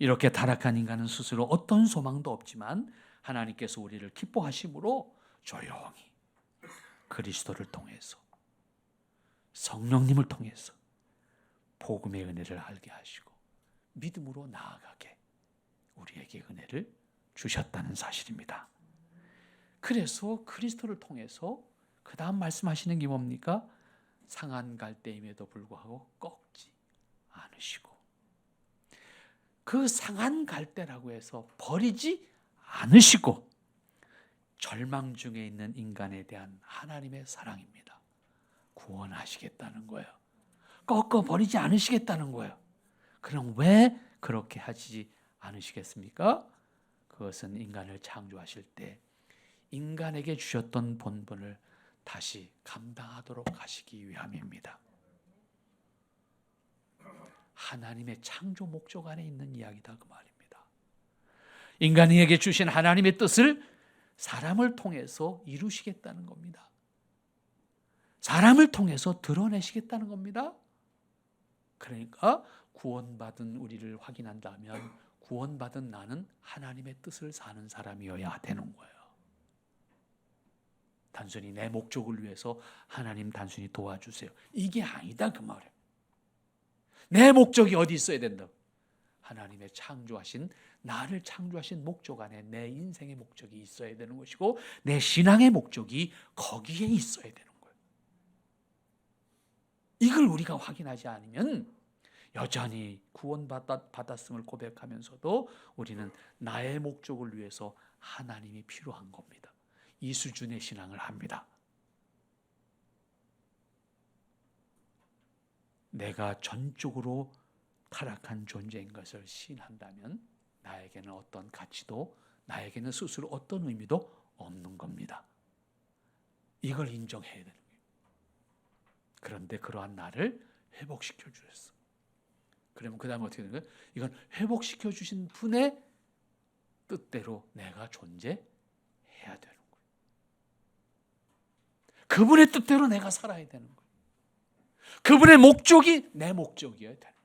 이렇게 타락한 인간은 스스로 어떤 소망도 없지만 하나님께서 우리를 기뻐하심으로 조용히 그리스도를 통해서 성령님을 통해서 복음의 은혜를 알게 하시고 믿음으로 나아가게 우리에게 은혜를 주셨다는 사실입니다. 그래서 그리스도를 통해서 그 다음 말씀하시는 게 뭡니까? 상한 갈대임에도 불구하고 꺾지 않으시고 그 상한 갈대라고 해서 버리지 않으시고 절망 중에 있는 인간에 대한 하나님의 사랑입니다. 구원하시겠다는 거예요. 꺾어버리지 않으시겠다는 거예요. 그럼 왜 그렇게 하지 않으시겠습니까? 그것은 인간을 창조하실 때 인간에게 주셨던 본분을 다시 감당하도록 하시기 위함입니다. 하나님의 창조 목적 안에 있는 이야기다 그 말입니다. 인간에게 주신 하나님의 뜻을 사람을 통해서 이루시겠다는 겁니다. 사람을 통해서 드러내시겠다는 겁니다. 그러니까 구원받은 우리를 확인한다면 구원받은 나는 하나님의 뜻을 사는 사람이어야 되는 거예요. 단순히 내 목적을 위해서 하나님 단순히 도와주세요. 이게 아니다 그 말이에요. 내 목적이 어디 있어야 된다? 하나님의 창조하신 나를 창조하신 목적 안에 내 인생의 목적이 있어야 되는 것이고 내 신앙의 목적이 거기에 있어야 되는 거예요. 이걸 우리가 확인하지 않으면 여전히 구원받았음을 고백하면서도 우리는 나의 목적을 위해서 하나님이 필요한 겁니다. 이 수준의 신앙을 합니다. 내가 전적으로 타락한 존재인 것을 시인한다면 나에게는 어떤 가치도 나에게는 스스로 어떤 의미도 없는 겁니다. 이걸 인정해야 되는 거예요. 그런데 그러한 나를 회복시켜 주셨어. 그러면 그 다음에 어떻게 되는 거예요? 이건 회복시켜 주신 분의 뜻대로 내가 존재해야 되는 거예요. 그분의 뜻대로 내가 살아야 되는 거예요. 그분의 목적이 내 목적이어야 되는 거예요.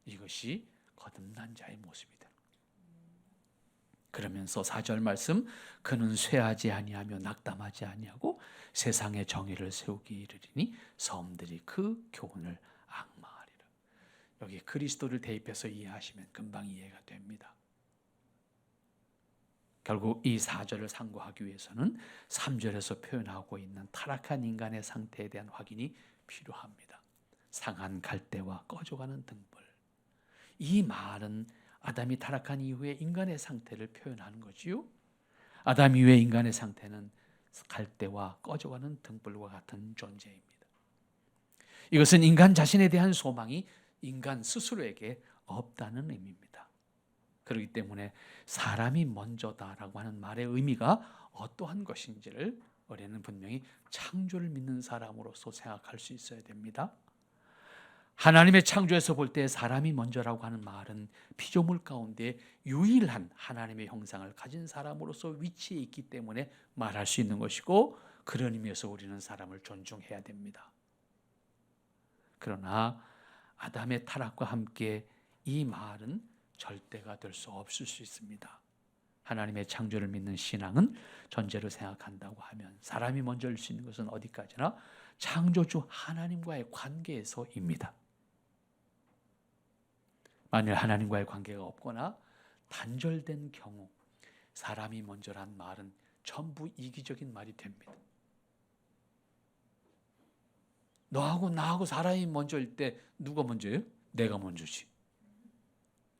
이것이 거듭난 자의 모습이 되는 거예요. 그러면서 4절 말씀, 그는 쇠하지 아니하며 낙담하지 아니하고 세상의 정의를 세우기 이르리니 섬들이 그 교훈을 앙마하리라. 여기 그리스도를 대입해서 이해하시면 금방 이해가 됩니다. 결국 이 4절을 상고하기 위해서는 3절에서 표현하고 있는 타락한 인간의 상태에 대한 확인이 필요합니다. 상한 갈대와 꺼져가는 등불. 이 말은 아담이 타락한 이후에 인간의 상태를 표현하는 거지요. 아담 이후의 인간의 상태는 갈대와 꺼져가는 등불과 같은 존재입니다. 이것은 인간 자신에 대한 소망이 인간 스스로에게 없다는 의미입니다. 그렇기 때문에 사람이 먼저다라고 하는 말의 의미가 어떠한 것인지를 우리는 분명히 창조를 믿는 사람으로서 생각할 수 있어야 됩니다. 하나님의 창조에서 볼 때 사람이 먼저라고 하는 말은 피조물 가운데 유일한 하나님의 형상을 가진 사람으로서 위치해 있기 때문에 말할 수 있는 것이고, 그런 의미에서 우리는 사람을 존중해야 됩니다. 그러나 아담의 타락과 함께 이 말은 절대가 될 수 없을 수 있습니다. 하나님의 창조를 믿는 신앙은 전제로 생각한다고 하면 사람이 먼저일 수 있는 것은 어디까지나 창조주 하나님과의 관계에서입니다. 만일 하나님과의 관계가 없거나 단절된 경우 사람이 먼저란 말은 전부 이기적인 말이 됩니다. 너하고 나하고 사람이 먼저일 때 누가 먼저예요? 내가 먼저지.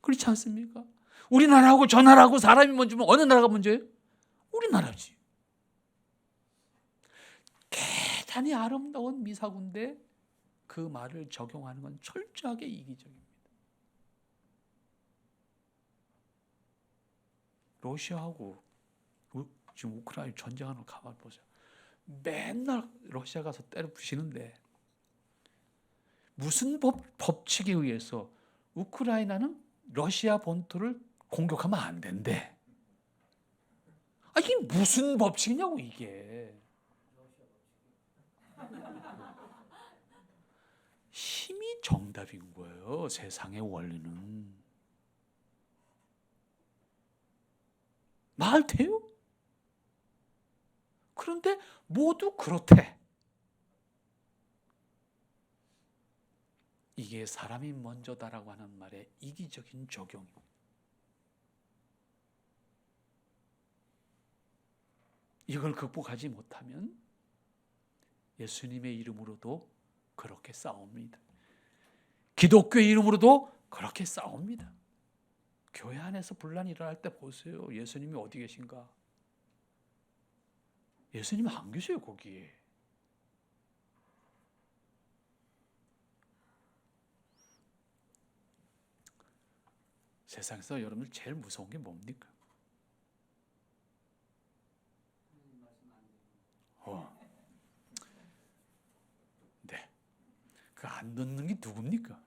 그렇지 않습니까? 우리나라하고 저 나라하고 사람이 먼저면 어느 나라가 먼저예요? 우리나라지. 대단히 아름다운 미사고인데 그 말을 적용하는 건 철저하게 이기적입니다. 러시아하고 지금 우크라이나 전쟁하는 거 가만 보세요. 맨날 러시아 가서 때려 부시는데 무슨 법칙에 의해서 우크라이나는 러시아 본토를 공격하면 안 된대. 이게 무슨 법칙이냐고 이게. 힘이 정답인 거예요. 세상의 원리는. 말 돼요? 그런데 모두 그렇대. 이게 사람이 먼저다라고 하는 말의 이기적인 적용입니다. 이걸 극복하지 못하면 예수님의 이름으로도 그렇게 싸웁니다. 기독교의 이름으로도 그렇게 싸웁니다. 교회 안에서 분란이 일어날 때 보세요. 예수님이 어디 계신가? 예수님 안 계세요 거기에. 세상에서 여러분들 제일 무서운 게 뭡니까? 네, 그 안 듣는 게 누굽니까?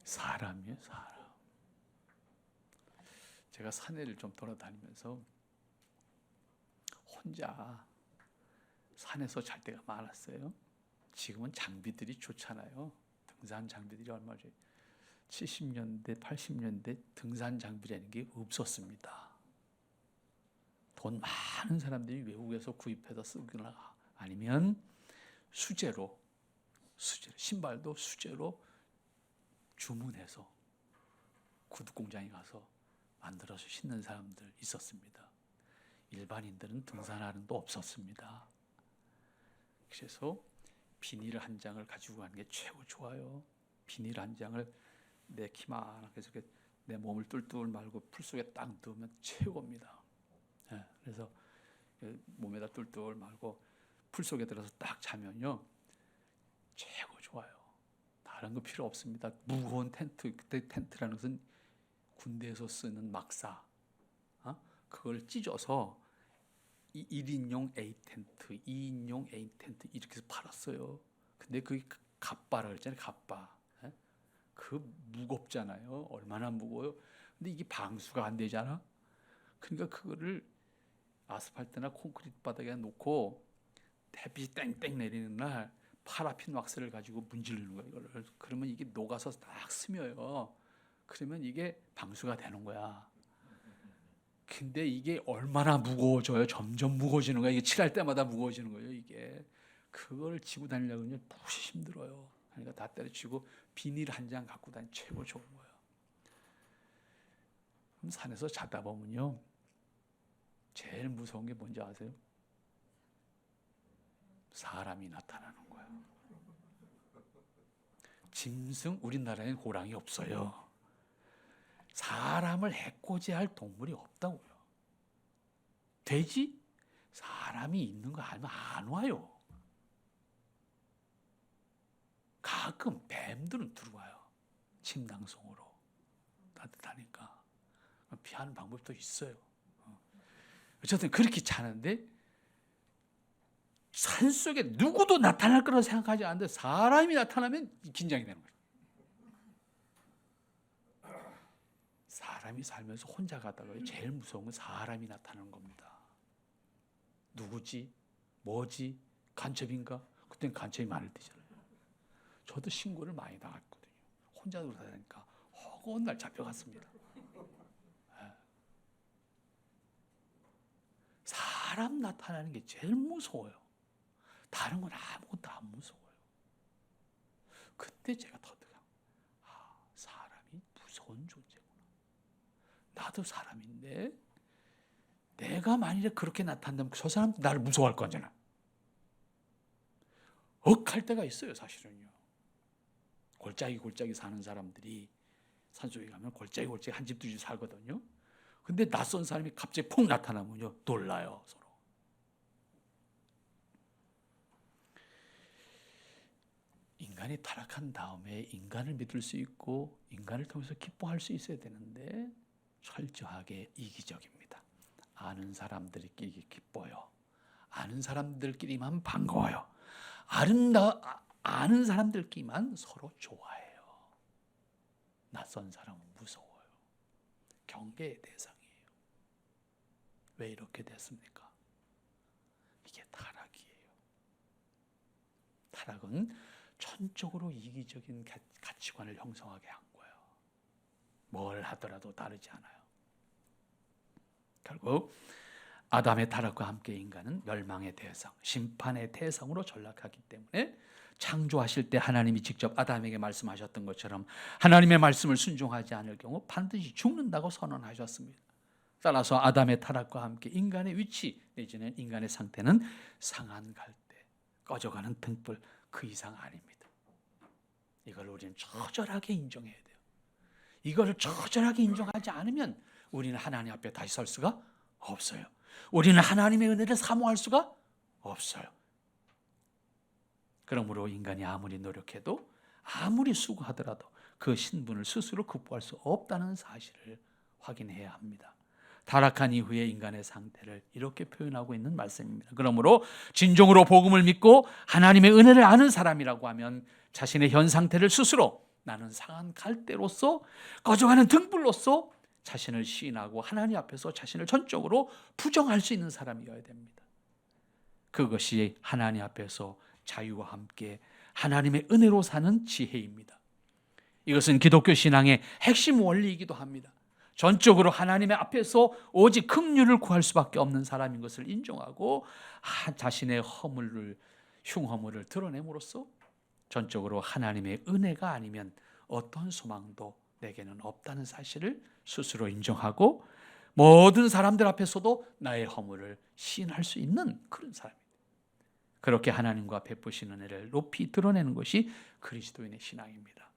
사람이에요, 사람. 제가 산에를 좀 돌아다니면서 혼자 산에서 잘 때가 많았어요. 지금은 장비들이 좋잖아요. 등산 장비들이 얼마 전에 70년대, 80년대 등산 장비라는 게 없었습니다. 돈 많은 사람들이 외국에서 구입해서 쓰거나 아니면 수제로 신발도 수제로 주문해서 구두 공장에 가서 만들어서 신는 사람들 있었습니다. 일반인들은 등산하는 도 없었습니다. 그래서 비닐 한 장을 가지고 가는 게 최고 좋아요. 비닐 한 장을 내 키만하게 내 몸을 뚫뚫 말고 풀 속에 딱 넣으면 최고입니다. 그래서 몸에다 뚫뚫 말고 풀 속에 들어서 딱 자면요 최고 좋아요. 다른 거 필요 없습니다. 무거운 텐트, 그때 텐트라는 것은 군대에서 쓰는 막사, 그걸 찢어서 1인용 A 텐트, 2인용 A 텐트 이렇게 해서 팔았어요. 근데 그게 갑바라 그랬잖아요. 갑바. 그 무겁잖아요. 얼마나 무거워요. 근데 이게 방수가 안 되잖아. 그러니까 그거를 아스팔트나 콘크리트 바닥에 놓고 햇빛이 땡땡 내리는 날 파라핀 왁스를 가지고 문지르는 거야. 이거를. 그러면 이게 녹아서 딱 스며요. 그러면 이게 방수가 되는 거야. 근데 이게 얼마나 무거워져요. 점점 무거워지는 거야. 이게 칠할 때마다 무거워지는 거예요. 이게 그걸 지고 다니려면 무시 힘들어요. 그러니까 다 때려치고 비닐 한 장 갖고 다니 최고 좋은 거예요. 그럼 산에서 자다 보면요, 제일 무서운 게 뭔지 아세요? 사람이 나타나는 거예요. 짐승, 우리나라에는 호랑이 없어요. 사람을 해코지할 동물이 없다고요. 돼지? 사람이 있는 거 알면 안 와요. 가끔 뱀들은 들어와요. 침낭송으로. 따뜻하니까. 피하는 방법도 있어요. 어쨌든 그렇게 자는데 산속에 누구도 나타날 거라고 생각하지 않는데 사람이 나타나면 긴장이 되는 거예요. 사람이 살면서 혼자 가다가 제일 무서운 건 사람이 나타나는 겁니다. 누구지? 뭐지? 간첩인가? 그땐 간첩이 많을 때잖아요. 저도 신고를 많이 당했거든요. 혼자 돌아다니니까 허구한 날 잡혀갔습니다. 사람 나타나는 게 제일 무서워요. 다른 건 아무것도 안 무서워요. 그때 제가 터득한, 사람이 무서운 존재구나. 나도 사람인데 내가 만일에 그렇게 나타난다면 저 사람도 나를 무서워할 거잖아. 억할 때가 있어요. 사실은요. 골짜기 사는 사람들이 산속에 가면 골짜기 한 집 두 집 살거든요. 근데 낯선 사람이 갑자기 푹 나타나면요, 놀라요, 서로. 인간이 타락한 다음에 인간을 믿을 수 있고 인간을 통해서 기뻐할 수 있어야 되는데 철저하게 이기적입니다. 아는 사람들끼리 기뻐요. 아는 사람들끼리만 반가워요. 아는 사람들끼리만 서로 좋아해요. 낯선 사람은 무서워요. 경계의 대상이에요. 왜 이렇게 됐습니까? 이게 타락이에요. 타락은 전적으로 이기적인 가치관을 형성하게 한 거예요. 뭘 하더라도 다르지 않아요. 결국 아담의 타락과 함께 인간은 멸망의 대상, 심판의 대상으로 전락하기 때문에 창조하실 때 하나님이 직접 아담에게 말씀하셨던 것처럼 하나님의 말씀을 순종하지 않을 경우 반드시 죽는다고 선언하셨습니다. 따라서 아담의 타락과 함께 인간의 위치 내지는 인간의 상태는 상한 갈대, 꺼져가는 등불 그 이상 아닙니다. 이걸 우리는 처절하게 인정해야 돼요. 이걸 처절하게 인정하지 않으면 우리는 하나님 앞에 다시 설 수가 없어요. 우리는 하나님의 은혜를 사모할 수가 없어요. 그러므로 인간이 아무리 노력해도 아무리 수고하더라도 그 신분을 스스로 극복할 수 없다는 사실을 확인해야 합니다. 타락한 이후의 인간의 상태를 이렇게 표현하고 있는 말씀입니다. 그러므로 진정으로 복음을 믿고 하나님의 은혜를 아는 사람이라고 하면 자신의 현 상태를 스스로 나는 상한 갈대로서 꺼져가는 등불로서 자신을 시인하고 하나님 앞에서 자신을 전적으로 부정할 수 있는 사람이어야 됩니다. 그것이 하나님 앞에서 자유와 함께 하나님의 은혜로 사는 지혜입니다. 이것은 기독교 신앙의 핵심 원리이기도 합니다. 전적으로 하나님의 앞에서 오직 긍휼을 구할 수밖에 없는 사람인 것을 인정하고 자신의 흉허물을 드러냄으로써 전적으로 하나님의 은혜가 아니면 어떤 소망도 내게는 없다는 사실을 스스로 인정하고 모든 사람들 앞에서도 나의 허물을 시인할 수 있는 그런 사람입니다. 그렇게 하나님과 베푸시는 은혜를 높이 드러내는 것이 그리스도인의 신앙입니다.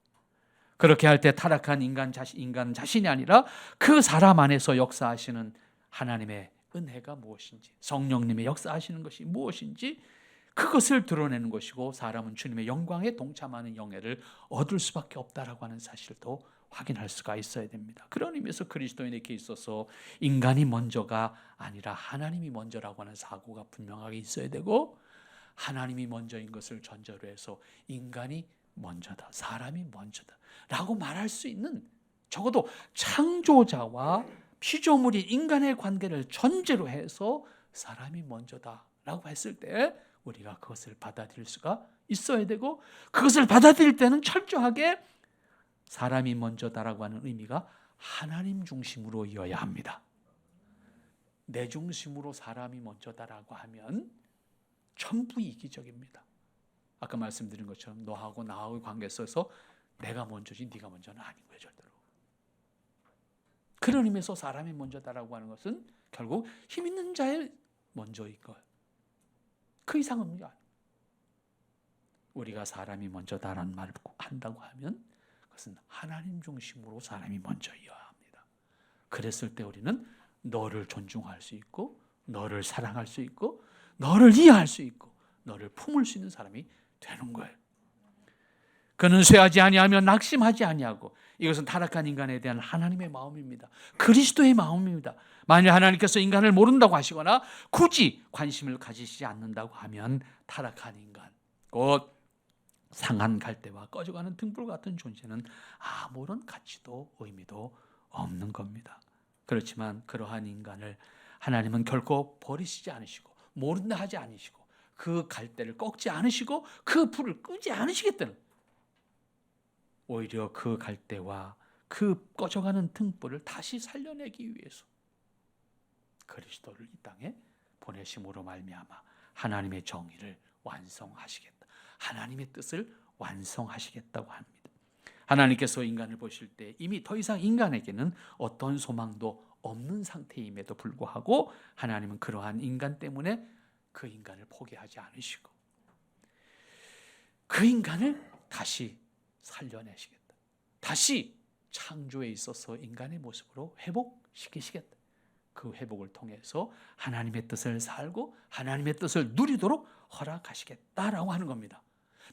그렇게 할 때 타락한 인간 자신이 아니라 그 사람 안에서 역사하시는 하나님의 은혜가 무엇인지, 성령님의 역사하시는 것이 무엇인지 그것을 드러내는 것이고 사람은 주님의 영광에 동참하는 영예를 얻을 수밖에 없다라고 하는 사실도 확인할 수가 있어야 됩니다. 그런 의미에서 그리스도인에게 있어서 인간이 먼저가 아니라 하나님이 먼저라고 하는 사고가 분명하게 있어야 되고, 하나님이 먼저인 것을 전제로 해서 인간이 먼저다, 사람이 먼저다 라고 말할 수 있는, 적어도 창조자와 피조물인 인간의 관계를 전제로 해서 사람이 먼저다 라고 했을 때 우리가 그것을 받아들일 수가 있어야 되고, 그것을 받아들일 때는 철저하게 사람이 먼저다라고 하는 의미가 하나님 중심으로여야 합니다. 내 중심으로 사람이 먼저다라고 하면 전부 이기적입니다. 아까 말씀드린 것처럼 너하고 나하고의 관계에 있어서 내가 먼저지 네가 먼저는 아닌 거예요, 절대로. 그런 의미에서 사람이 먼저다라고 하는 것은 결국 힘 있는 자의 먼저인 거예요. 그 이상은 아니에요. 우리가 사람이 먼저다라는 말을 한다고 하면 그것은 하나님 중심으로 사람이 먼저여야 합니다. 그랬을 때 우리는 너를 존중할 수 있고, 너를 사랑할 수 있고, 너를 이해할 수 있고, 너를 품을 수 있는 사람이 되는 거예요. 그는 쇠하지 아니하며 낙심하지 아니하고, 이것은 타락한 인간에 대한 하나님의 마음입니다. 그리스도의 마음입니다. 만일 하나님께서 인간을 모른다고 하시거나 굳이 관심을 가지시지 않는다고 하면 타락한 인간, 곧 상한 갈대와 꺼져가는 등불 같은 존재는 아무런 가치도 의미도 없는 겁니다. 그렇지만 그러한 인간을 하나님은 결코 버리시지 않으시고 모른다 하지 않으시고 그 갈대를 꺾지 않으시고 그 불을 끄지 않으시겠다는, 오히려 그 갈대와 그 꺼져가는 등불을 다시 살려내기 위해서 그리스도를 이 땅에 보내심으로 말미암아 하나님의 정의를 완성하시겠다, 하나님의 뜻을 완성하시겠다고 합니다. 하나님께서 인간을 보실 때 이미 더 이상 인간에게는 어떤 소망도 없는 상태임에도 불구하고 하나님은 그러한 인간 때문에 그 인간을 포기하지 않으시고 그 인간을 다시 살려내시겠다, 다시 창조에 있어서 인간의 모습으로 회복시키시겠다. 그 회복을 통해서 하나님의 뜻을 살고 하나님의 뜻을 누리도록 허락하시겠다라고 하는 겁니다.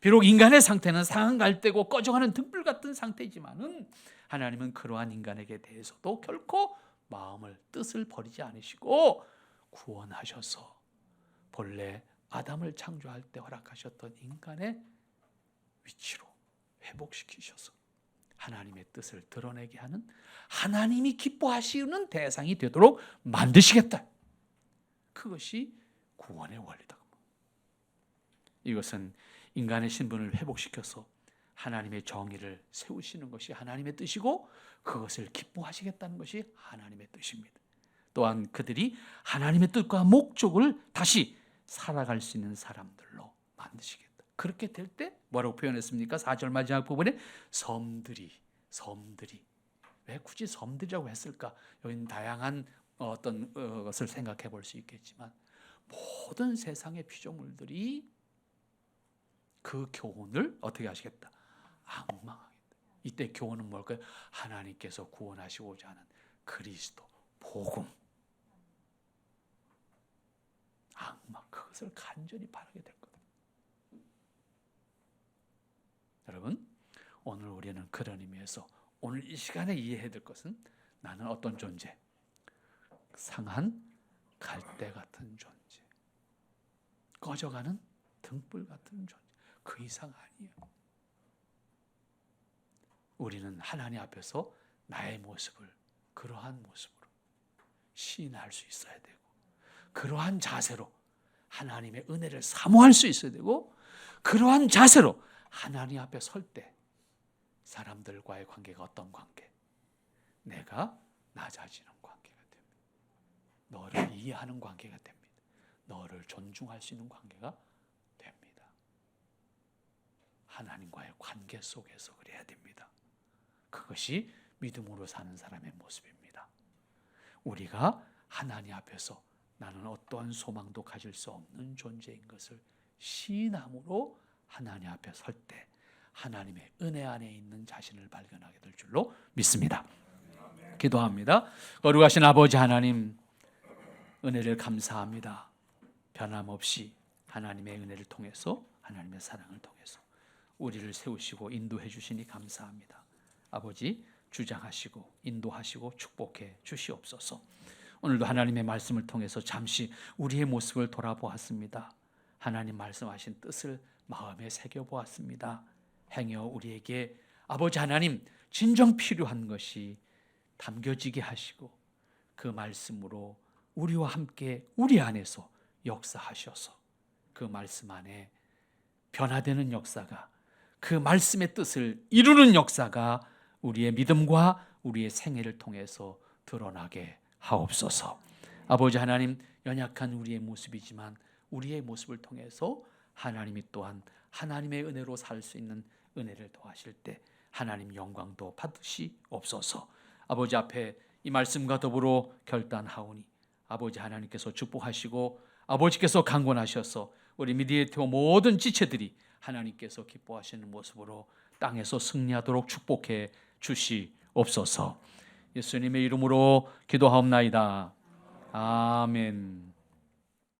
비록 인간의 상태는 상한 갈대고 꺼져가는 등불 같은 상태이지만은 하나님은 그러한 인간에게 대해서도 결코 마음을, 뜻을 버리지 않으시고 구원하셔서 본래 아담을 창조할 때 허락하셨던 인간의 위치로 회복시키셔서 하나님의 뜻을 드러내게 하는, 하나님이 기뻐하시는 대상이 되도록 만드시겠다. 그것이 구원의 원리다. 이것은 인간의 신분을 회복시켜서 하나님의 정의를 세우시는 것이 하나님의 뜻이고 그것을 기뻐하시겠다는 것이 하나님의 뜻입니다. 또한 그들이 하나님의 뜻과 목적을 다시 살아갈 수 있는 사람들로 만드시겠다. 그렇게 될 때 뭐라고 표현했습니까? 4절 마지막 부분에 섬들이. 왜 굳이 섬들이라고 했을까? 여기는 다양한 어떤 것을 생각해 볼 수 있겠지만 모든 세상의 피조물들이 그 교훈을 어떻게 하시겠다? 앙망하겠다. 이때 교훈은 뭘까요? 하나님께서 구원하시고자 하는 그리스도 복음, 앙망, 그것을 간절히 바라게 될 거다. 여러분, 오늘 우리는 그런 의미에서 오늘 이 시간에 이해해야 될 것은 나는 어떤 존재? 상한 갈대 같은 존재, 꺼져가는 등불 같은 존재, 그 이상 아니에요. 우리는 하나님 앞에서 나의 모습을 그러한 모습으로 시인할 수 있어야 되고, 그러한 자세로 하나님의 은혜를 사모할 수 있어야 되고, 그러한 자세로 하나님 앞에 설 때 사람들과의 관계가 어떤 관계? 내가 낮아지는 관계가 됩니다. 너를 이해하는 관계가 됩니다. 너를 존중할 수 있는 관계가 됩니다. 하나님과의 관계 속에서 그래야 됩니다. 그것이 믿음으로 사는 사람의 모습입니다. 우리가 하나님 앞에서 나는 어떠한 소망도 가질 수 없는 존재인 것을 시인함으로 하나님 앞에 설 때 하나님의 은혜 안에 있는 자신을 발견하게 될 줄로 믿습니다. 기도합니다. 거룩하신 아버지 하나님, 은혜를 감사합니다. 변함없이 하나님의 은혜를 통해서, 하나님의 사랑을 통해서 우리를 세우시고 인도해 주시니 감사합니다. 아버지, 주장하시고 인도하시고 축복해 주시옵소서. 오늘도 하나님의 말씀을 통해서 잠시 우리의 모습을 돌아보았습니다. 하나님 말씀하신 뜻을 마음에 새겨보았습니다. 행여 우리에게 아버지 하나님 진정 필요한 것이 담겨지게 하시고 그 말씀으로 우리와 함께 우리 안에서 역사하셔서 그 말씀 안에 변화되는 역사가, 그 말씀의 뜻을 이루는 역사가 우리의 믿음과 우리의 생애를 통해서 드러나게 하옵소서. 아버지 하나님, 연약한 우리의 모습이지만 우리의 모습을 통해서 하나님이 또한 하나님의 은혜로 살 수 있는 은혜를 더하실 때 하나님 영광도 받으시옵소서. 아버지 앞에 이 말씀과 더불어 결단하오니 아버지 하나님께서 축복하시고 아버지께서 강권하셔서 우리 미디에이터 모든 지체들이 하나님께서 기뻐하시는 모습으로 땅에서 승리하도록 축복해 주시옵소서. 예수님의 이름으로 기도하옵나이다. 아멘.